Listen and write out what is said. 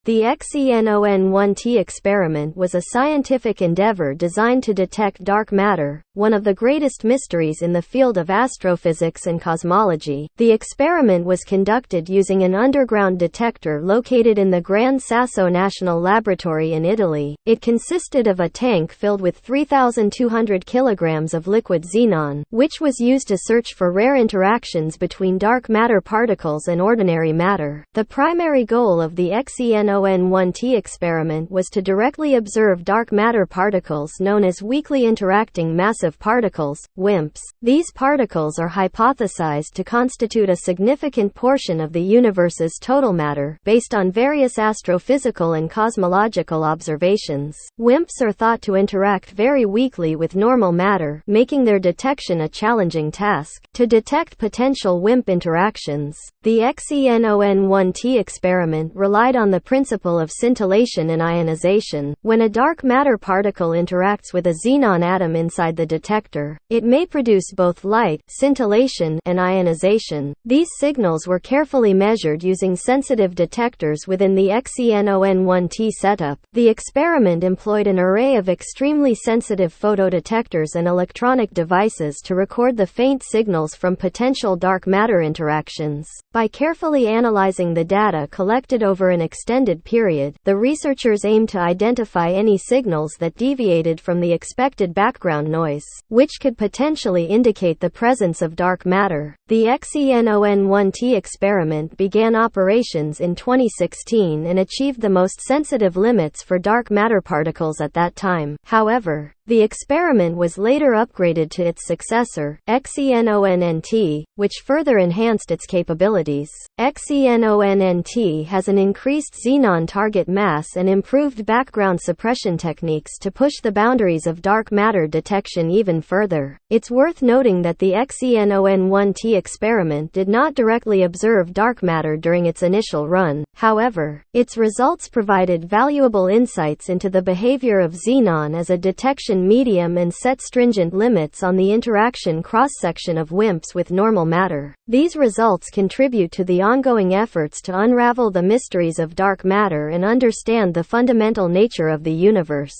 The XENON1T experiment was a scientific endeavor designed to detect dark matter, one of the greatest mysteries in the field of astrophysics and cosmology. The experiment was conducted using an underground detector located in the Gran Sasso National Laboratory in Italy. It consisted of a tank filled with 3,200 kilograms of liquid xenon, which was used to search for rare interactions between dark matter particles and ordinary matter. The primary goal of the XENON1T experiment was to directly observe dark matter particles known as weakly interacting massive particles, WIMPs. These particles are hypothesized to constitute a significant portion of the universe's total matter, based on various astrophysical and cosmological observations. WIMPs are thought to interact very weakly with normal matter, making their detection a challenging task. To detect potential WIMP interactions, the XENON1T experiment relied on the principle of scintillation and ionization. When a dark matter particle interacts with a xenon atom inside the detector, it may produce both light, scintillation, and ionization. These signals were carefully measured using sensitive detectors within the XENON1T setup. The experiment employed an array of extremely sensitive photodetectors and electronic devices to record the faint signals from potential dark matter interactions. By carefully analyzing the data collected over an extended period, the researchers aimed to identify any signals that deviated from the expected background noise, which could potentially indicate the presence of dark matter. The XENON1T experiment began operations in 2016 and achieved the most sensitive limits for dark matter particles at that time. However, the experiment was later upgraded to its successor, XENON1T, which further enhanced its capabilities. XENON1T has an increased xenon target mass and improved background suppression techniques to push the boundaries of dark matter detection even further. It's worth noting that the XENON1T experiment did not directly observe dark matter during its initial run. However, its results provided valuable insights into the behavior of xenon as a detection medium and set stringent limits on the interaction cross-section of WIMPs with normal matter. These results contribute to the ongoing efforts to unravel the mysteries of dark matter and understand the fundamental nature of the universe.